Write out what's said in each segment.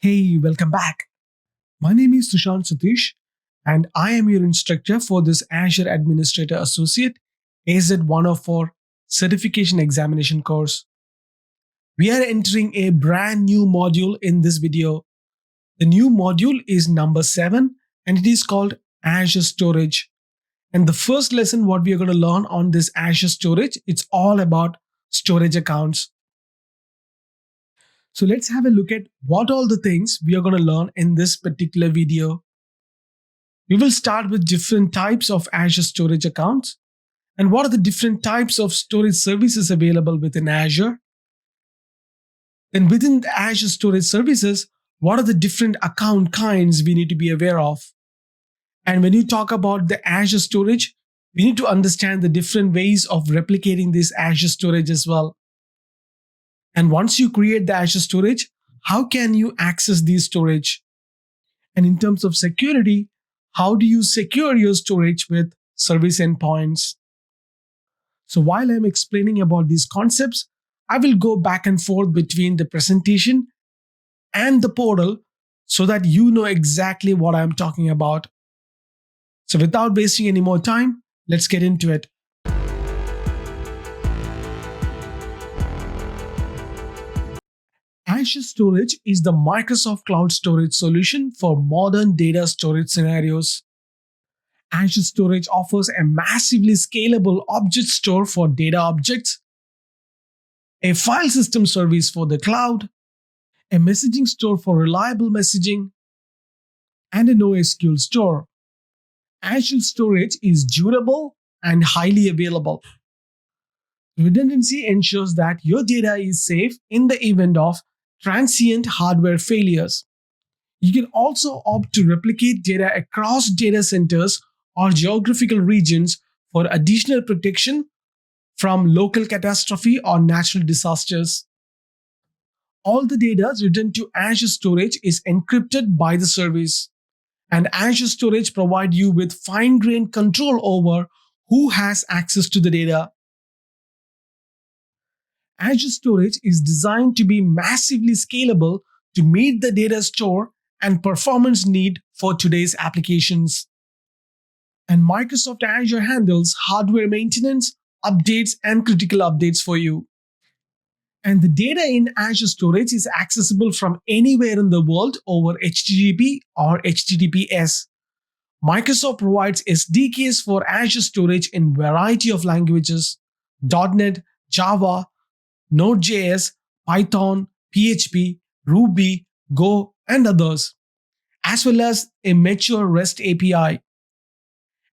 Hey, welcome back. My name is Sushant Satish, and I am your instructor for this Azure Administrator Associate AZ104 certification examination course. We are entering a brand new module in this video. The new module is number 7 and it is called Azure Storage. And the first lesson what we are going to learn on this Azure Storage, it's all about storage accounts. So let's have a look at what all the things we are going to learn in this particular video. We will start with different types of Azure storage accounts and what are the different types of storage services available within Azure. Then within the Azure storage services, what are the different account kinds we need to be aware of? And when you talk about the Azure storage, we need to understand the different ways of replicating this Azure storage as well. And once you create the Azure storage, how can you access these storage? And in terms of security, how do you secure your storage with service endpoints? So while I'm explaining about these concepts, I will go back and forth between the presentation and the portal so that you know exactly what I'm talking about. So without wasting any more time, let's get into it. Azure Storage is the Microsoft Cloud Storage solution for modern data storage scenarios. Azure Storage offers a massively scalable object store for data objects, a file system service for the cloud, a messaging store for reliable messaging, and a NoSQL store. Azure Storage is durable and highly available. Redundancy ensures that your data is safe in the event of transient hardware failures. You can also opt to replicate data across data centers or geographical regions for additional protection from local catastrophe or natural disasters. All the data written to Azure Storage is encrypted by the service, and Azure Storage provides you with fine-grained control over who has access to the data. Azure Storage is designed to be massively scalable to meet the data store and performance need for today's applications. And Microsoft Azure handles hardware maintenance, updates, and critical updates for you. And the data in Azure Storage is accessible from anywhere in the world over HTTP or HTTPS. Microsoft provides SDKs for Azure Storage in variety of languages: .NET, Java, Node.js, Python, PHP, Ruby, Go, and others, as well as a mature REST API.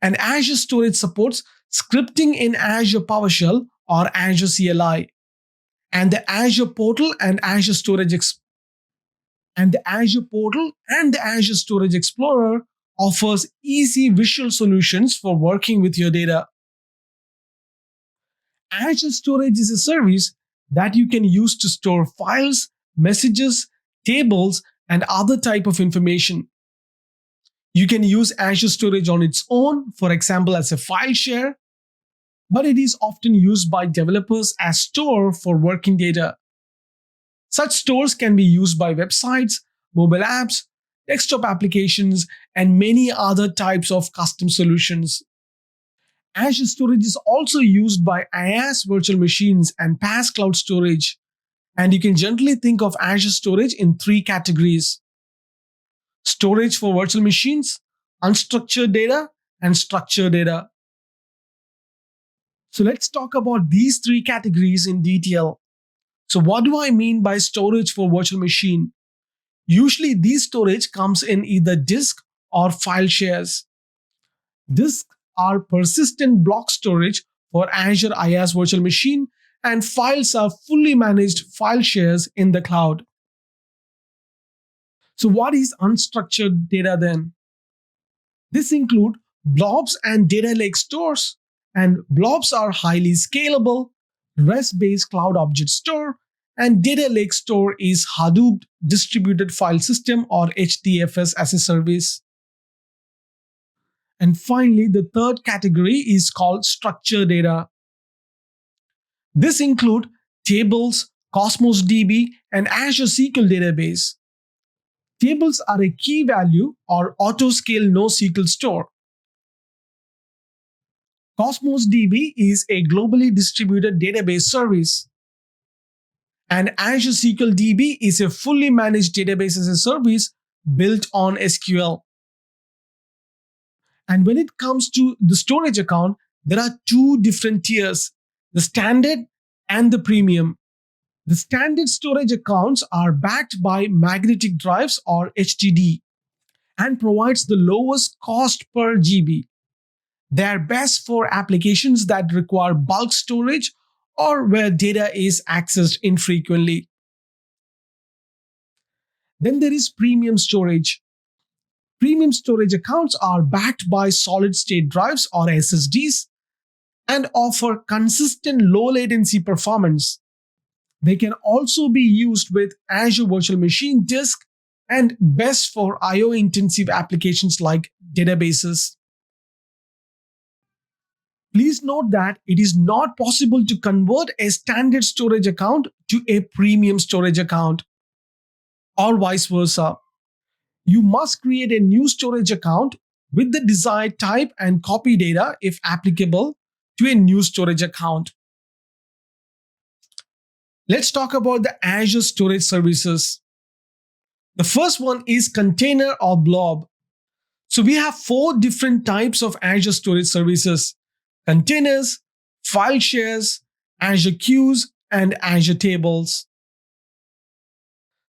And Azure Storage supports scripting in Azure PowerShell or Azure CLI. And the Azure Portal and Azure Storage the Azure Storage Explorer offers easy visual solutions for working with your data. Azure Storage is a service that you can use to store files, messages, tables, and other type of information. You can use Azure Storage on its own, for example, as a file share, but it is often used by developers as store for working data. Such stores can be used by websites, mobile apps, desktop applications, and many other types of custom solutions. Azure Storage is also used by IaaS virtual machines and PaaS cloud storage. And you can generally think of Azure Storage in 3 categories: storage for virtual machines, unstructured data, and structured data. So let's talk about these 3 categories in detail. So what do I mean by storage for virtual machine? Usually these storage comes in either disk or file shares. Disks are persistent block storage for Azure IaaS virtual machine, and files are fully managed file shares in the cloud. So what is unstructured data then? This include blobs and data lake stores, and blobs are highly scalable, REST-based cloud object store, and data lake store is Hadoop distributed file system or HDFS as a service. And finally, the third category is called structured data. This include tables, Cosmos DB, and Azure SQL database. Tables are a key value or auto-scale NoSQL store. Cosmos DB is a globally distributed database service. And Azure SQL DB is a fully managed database as a service built on SQL. And when it comes to the storage account, there are two different tiers, the standard and the premium. The standard storage accounts are backed by magnetic drives or HDD and provides the lowest cost per GB. They are best for applications that require bulk storage or where data is accessed infrequently. Then there is premium storage. Premium storage accounts are backed by solid state drives or SSDs and offer consistent low latency performance. They can also be used with Azure Virtual Machine Disk and best for I/O intensive applications like databases. Please note that it is not possible to convert a standard storage account to a premium storage account or vice versa. You must create a new storage account with the desired type and copy data, if applicable, to a new storage account. Let's talk about the Azure storage services. The first one is container or blob. So we have 4 different types of Azure storage services: containers, file shares, Azure queues, and Azure tables.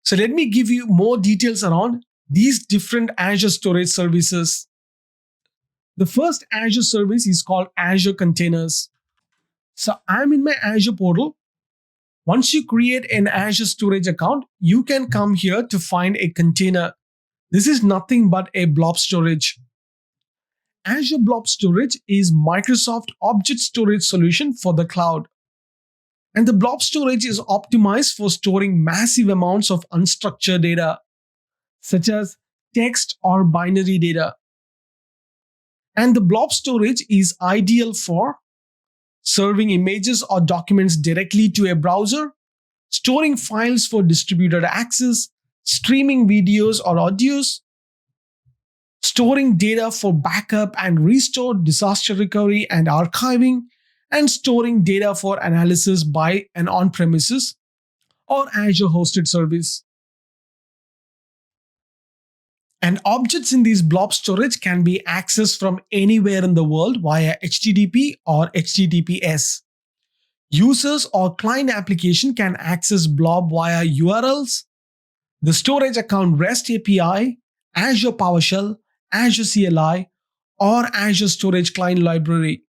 So let me give you more details around these different Azure storage services. The first Azure service is called Azure Containers. So I'm in my Azure portal. Once you create an Azure storage account, you can come here to find a container. This is nothing but a blob storage. Azure Blob Storage is Microsoft object storage solution for the cloud. And the blob storage is optimized for storing massive amounts of unstructured data, such as text or binary data. And the blob storage is ideal for serving images or documents directly to a browser, storing files for distributed access, streaming videos or audios, storing data for backup and restore, disaster recovery and archiving, and storing data for analysis by an on-premises or Azure hosted service. And objects in these blob storage can be accessed from anywhere in the world via HTTP or HTTPS. Users or client application can access blob via URLs, the storage account REST API, Azure PowerShell, Azure CLI, or Azure Storage Client Library.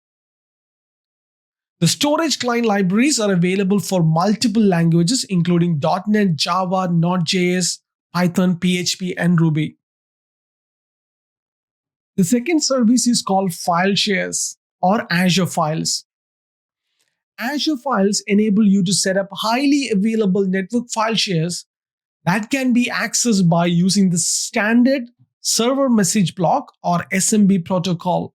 The storage client libraries are available for multiple languages including .NET, Java, Node.js, Python, PHP, and Ruby. The second service is called File Shares or Azure Files. Azure Files enable you to set up highly available network file shares that can be accessed by using the standard server message block or SMB protocol.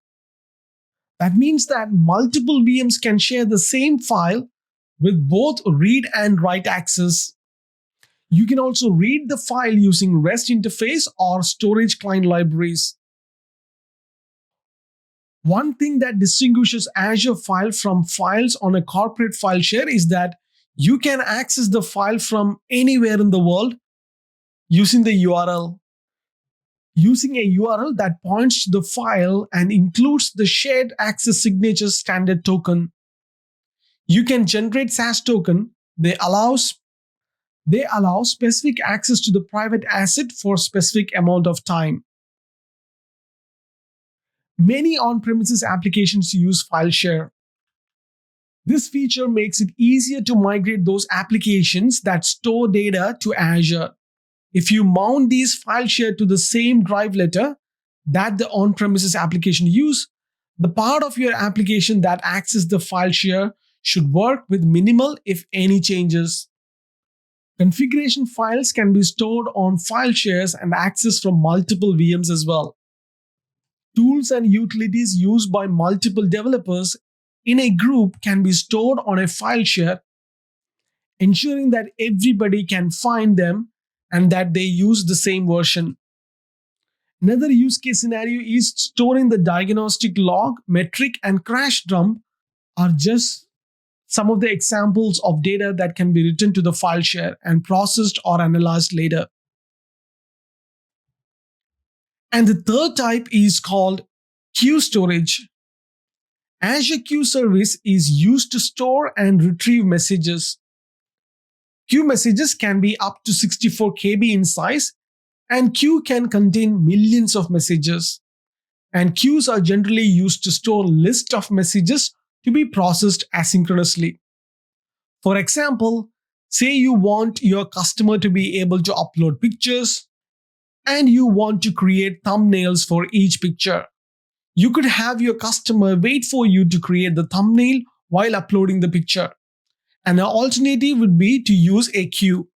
That means that multiple VMs can share the same file with both read and write access. You can also read the file using REST interface or storage client libraries. One thing that distinguishes Azure File from files on a corporate file share is that you can access the file from anywhere in the world using the URL. Using a URL that points to the file and includes the shared access signature standard token. You can generate SAS token. They allow specific access to the private asset for a specific amount of time. Many on-premises applications use file share. This feature makes it easier to migrate those applications that store data to Azure. If you mount these file share to the same drive letter that the on-premises application use, the part of your application that accesses the file share should work with minimal, if any, changes. Configuration files can be stored on file shares and accessed from multiple VMs as well. Tools and utilities used by multiple developers in a group can be stored on a file share, ensuring that everybody can find them and that they use the same version. Another use case scenario is storing the diagnostic log, metric, and crash dump are just some of the examples of data that can be written to the file share and processed or analyzed later. And the third type is called queue storage. Azure Queue Service is used to store and retrieve messages. Queue messages can be up to 64 KB in size, and queue can contain millions of messages. And queues are generally used to store lists of messages to be processed asynchronously. For example, say you want your customer to be able to upload pictures, and you want to create thumbnails for each picture. You could have your customer wait for you to create the thumbnail while uploading the picture. And an alternative would be to use a queue.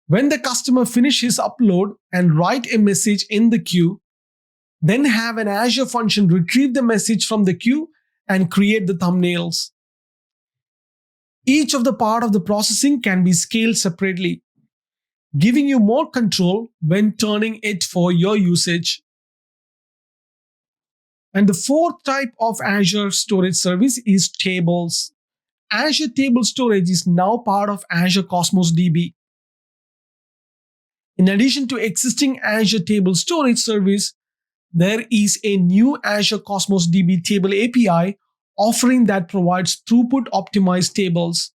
When the customer finishes his upload and write a message in the queue, then have an Azure function retrieve the message from the queue and create the thumbnails. Each of the part of the processing can be scaled separately, giving you more control when turning it for your usage. And the fourth type of Azure storage service is tables. Azure Table Storage is now part of Azure Cosmos DB. In addition to existing Azure Table Storage service, there is a new Azure Cosmos DB Table API offering that provides throughput optimized tables,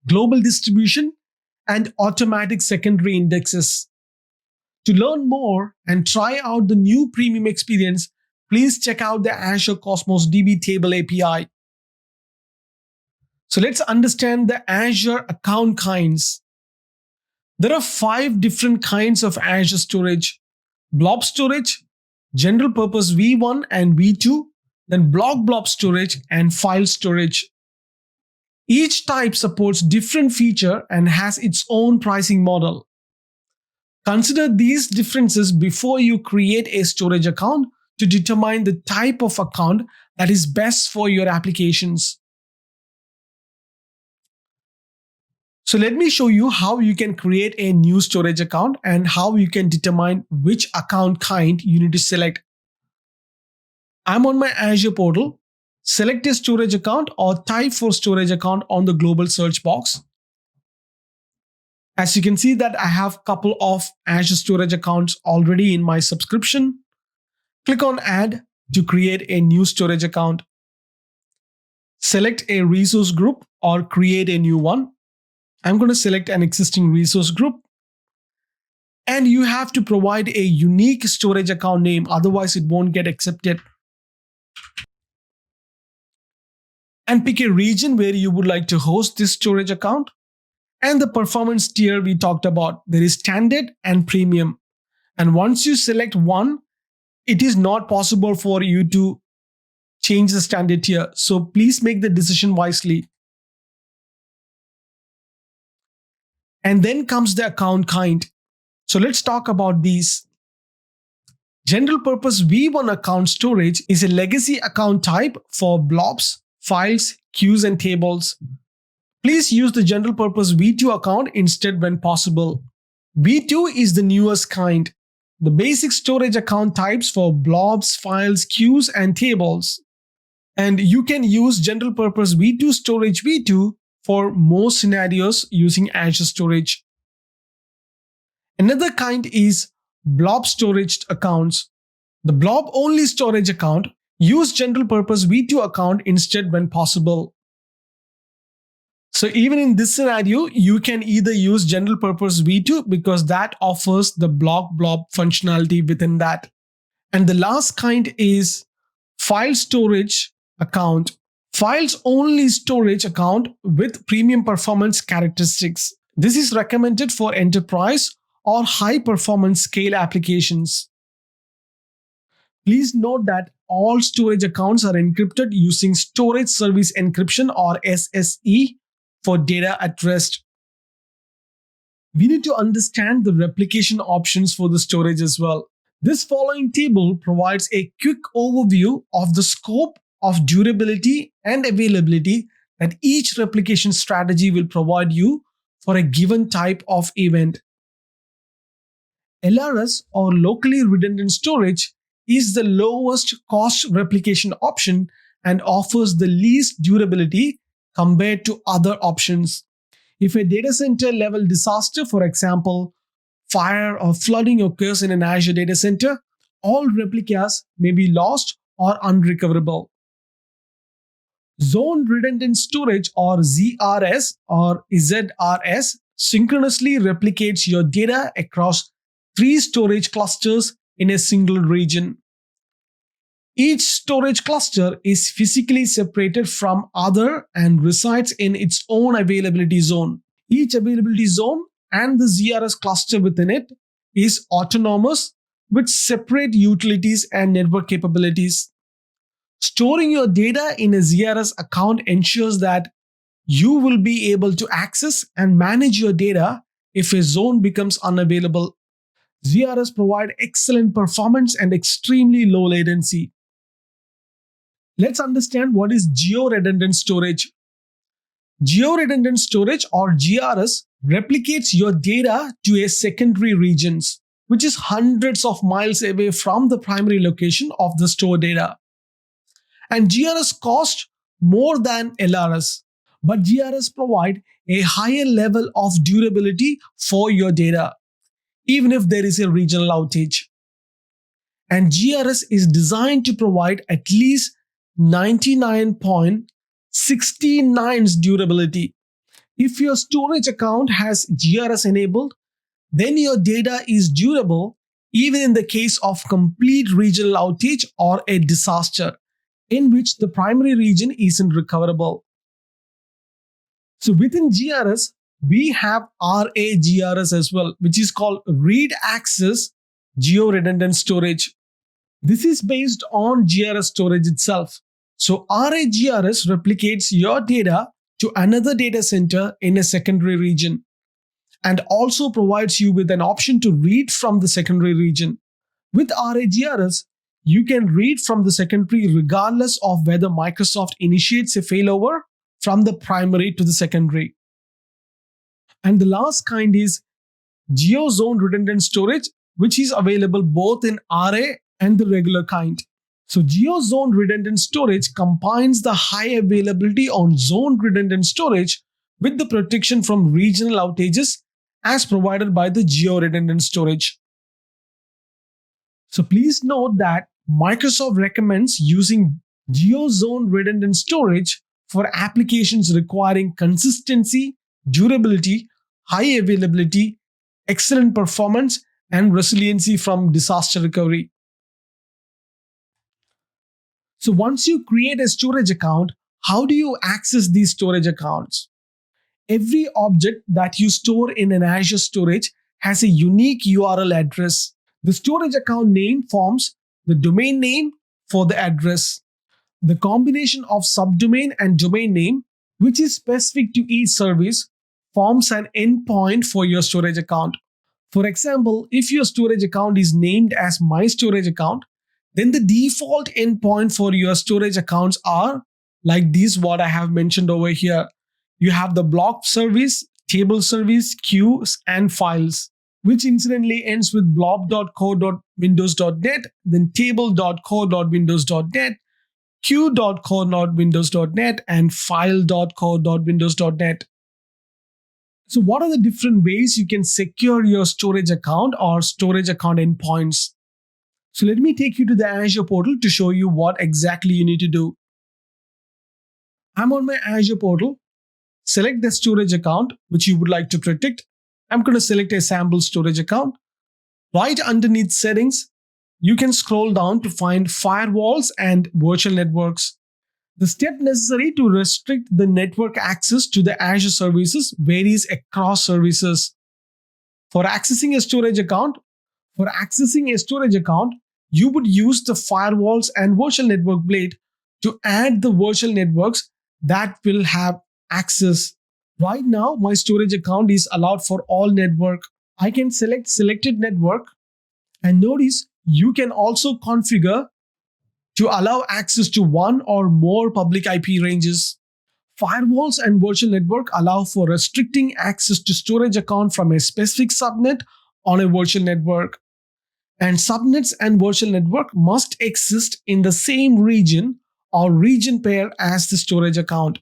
global distribution, and automatic secondary indexes. To learn more and try out the new premium experience, please check out the Azure Cosmos DB Table API. So let's understand the Azure account kinds. There are 5 different kinds of Azure storage: blob storage, general purpose V1 and V2, then blob storage, and file storage. Each type supports different feature and has its own pricing model. Consider these differences before you create a storage account to determine the type of account that is best for your applications. So let me show you how you can create a new storage account and how you can determine which account kind you need to select. I'm on my Azure portal. Select a storage account or type for storage account on the global search box. As you can see that I have a couple of Azure storage accounts already in my subscription. Click on Add to create a new storage account. Select a resource group or create a new one. I'm going to select an existing resource group. And you have to provide a unique storage account name, otherwise it won't get accepted. And pick a region where you would like to host this storage account. And the performance tier we talked about, there is standard and premium. And once you select one, it is not possible for you to change the standard tier. So please make the decision wisely. And then comes the account kind. So let's talk about these. General purpose V1 account storage is a legacy account type for blobs, files, queues, and tables. Please use the general purpose V2 account instead when possible. V2 is the newest kind. The basic storage account types for blobs, files, queues, and tables. And you can use general purpose V2 storage V2 for most scenarios using Azure Storage. Another kind is blob storage accounts. The blob only storage account, use general purpose V2 account instead when possible. So even in this scenario, you can either use general purpose V2 because that offers the blob functionality within that. And the last kind is file storage account. Files only storage account with premium performance characteristics. This is recommended for enterprise or high performance scale applications. Please note that all storage accounts are encrypted using Storage Service Encryption or SSE for data at rest. We need to understand the replication options for the storage as well. This following table provides a quick overview of the scope of durability and availability that each replication strategy will provide you for a given type of event. LRS or locally redundant storage is the lowest cost replication option and offers the least durability compared to other options. If a data center level disaster, for example, fire or flooding occurs in an Azure data center, all replicas may be lost or unrecoverable. Zone redundant storage or ZRS or ZRS synchronously replicates your data across 3 storage clusters in a single region. Each storage cluster is physically separated from other and resides in its own availability zone. Each availability zone and the ZRS cluster within it is autonomous with separate utilities and network capabilities. Storing your data in a ZRS account ensures that you will be able to access and manage your data if a zone becomes unavailable. ZRS provide excellent performance and extremely low latency. Let's understand what is geo-redundant storage. Geo-redundant storage or GRS replicates your data to a secondary regions, which is hundreds of miles away from the primary location of the store data. And GRS costs more than LRS, but GRS provide a higher level of durability for your data, even if there is a regional outage. And GRS is designed to provide at least 99.69 durability. If your storage account has GRS enabled, then your data is durable even in the case of complete regional outage or a disaster in which the primary region isn't recoverable. So within GRS, we have RAGRS as well, which is called Read Access Geo-Redundant Storage. This is based on GRS storage itself. So RAGRS replicates your data to another data center in a secondary region and also provides you with an option to read from the secondary region. With RAGRS, you can read from the secondary regardless of whether Microsoft initiates a failover from the primary to the secondary. And the last kind is Geo-Zone Redundant Storage, which is available both in RA and the regular kind. So Geo-Zone Redundant Storage combines the high availability on zone redundant storage with the protection from regional outages as provided by the Geo-Redundant Storage. So please note that Microsoft recommends using Geo-Zone Redundant Storage for applications requiring consistency, durability, high availability, excellent performance, and resiliency from disaster recovery. So once you create a storage account, how do you access these storage accounts? Every object that you store in an Azure storage has a unique URL address. The storage account name forms the domain name for the address. The combination of subdomain and domain name, which is specific to each service, forms an endpoint for your storage account. For example, if your storage account is named as My Storage Account, then the default endpoint for your storage accounts are like these, what I have mentioned over here. You have the block service, table service, queues, and files, which incidentally ends with blob.co.windows.net, then table.co.windows.net, queue.co.windows.net, and file.co.windows.net. So what are the different ways you can secure your storage account or storage account endpoints? So let me take you to the Azure portal to show you what exactly you need to do. I'm on my Azure portal. Select the storage account which you would like to protect. I'm going to select a sample storage account. Right underneath settings, you can scroll down to find firewalls and virtual networks. The step necessary to restrict the network access to the Azure services varies across services. For accessing a storage account, you would use the firewalls and virtual network blade to add the virtual networks that will have access. Right now, my storage account is allowed for all network. I can select selected network, and notice you can also configure to allow access to one or more public IP ranges. Firewalls and virtual network allow for restricting access to storage account from a specific subnet on a virtual network. And subnets and virtual network must exist in the same region or region pair as the storage account.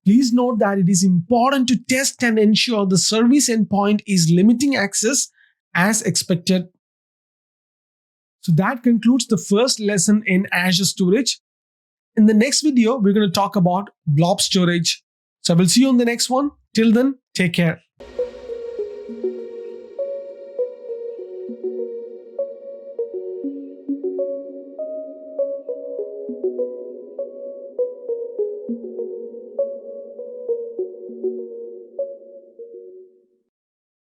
Please note that it is important to test and ensure the service endpoint is limiting access as expected. So that concludes the first lesson in Azure Storage. In the next video, we're going to talk about blob storage. So I will see you on the next one. Till then, take care.